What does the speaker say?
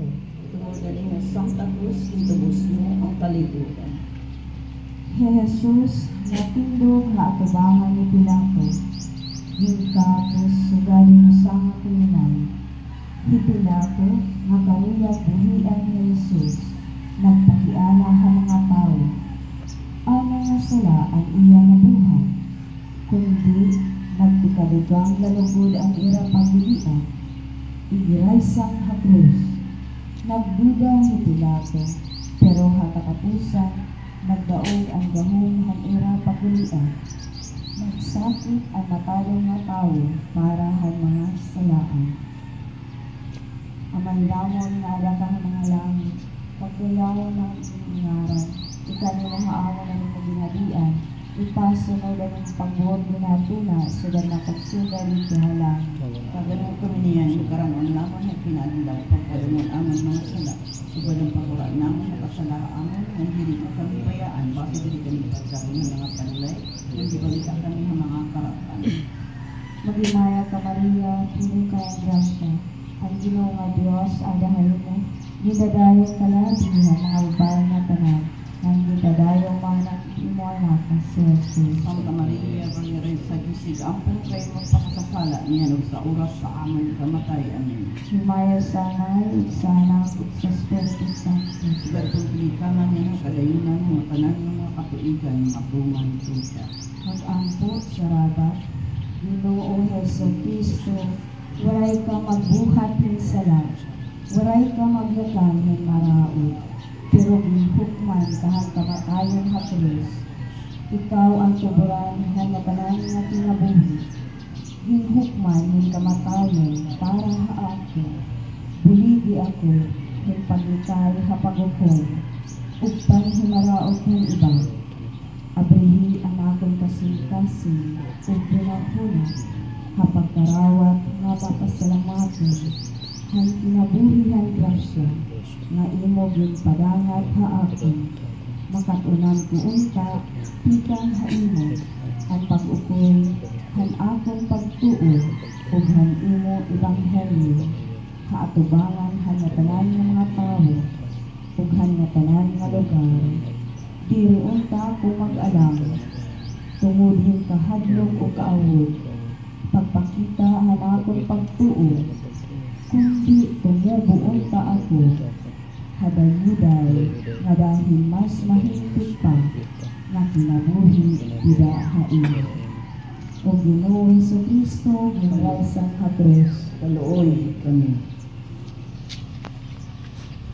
Kristo. Tungod galing nga Santa Cruz, itubos mo ang kalibutan. He Jesus, natindog nga atubangan ni Pilato, gingkapos sugali mo sa nga kriminal. Hi Pilato, nga karuyag buhian ni Jesus, nagpakiala ha mga tao. Ano nga sila ang iya nabuhat, kundi nagpikadugang lalugod ang ira pagbuhian, igiraysang ha krus. Nagduda ni Pilato, pero hakatapusan, nagdaog ang gahong han ira pagbuhian. Nagsakit ang matalong nga tao para han mga salaan. Amang lamon nga adakang mga langit, pagkayawon ng ingaran, ikani mga awon ng mga ginadian, ipasunod ang pagbuhod ginatuna, sudan na pagsugal ng kihalang. Pagano'n kami niyan, lukaran ang lamang na pinalandaw, pagpadungon amon mga sala, subad ang pagura naman na kasala amon, ang hindi na kami bayaan, basta hindi kami pagkaroon ng mga panlay, hindi balita kami ng mga karatan. Magimaya ka Maria, puno ka ang grasya, ang Ginoo nga Dios adahay mo, gidadayon ka labi nga mga babae nga tanan, ang gidadayon mga imo anak nga si Jesus. Santa Maria, Virgen sa gisig, ampun kayo magpakasasala niya nung sa oras sa amon kamatay. Amen. Himaya sa Nay, ug sa Anak, ug sa Espiritu Santo. Sugat kong pilikanan niya ng kadayunan ng tanan ng mga katuigan, matungan tuta. Mag-ampot sa rabat, Ginoo Hesus Kristo, waray ka magbuhat ng sala, waray ka maglakan ng maraot, pero ginhukman kahang kamatayon ha krus. Ikaw ang tuburan ng natanan nga kinabuhi, ginhukman ng kamatayon para ha ako, buligi ako, ng paglikay ha paghukom, ug panhimaraot ng iba. Abrihi ang akong kasing-kasing, ug pinahuna, hapagkarawat nga papasalamaton, ang kinabuhihan grasya, nga imo ginpadangat ha akon, makatunan ko unta, pikang ha imo, ang pag-ukoy, han akong pagtuo, ug han imo ebanghelyo, haatubangan han nga tanan nga mga tawo, ug han nga tanan nga lugar. Diri unta ko mag-alam, tungod yung kahadlok o kaawod, pagpakita han akong pagtuo, kundi tumubo unta ako, hadayuday, nga dahil mas mahigpit pa, na kinabuhi ida hain. O Ginoo Jesucristo, ginraysang ha krus, Kaluoy kami.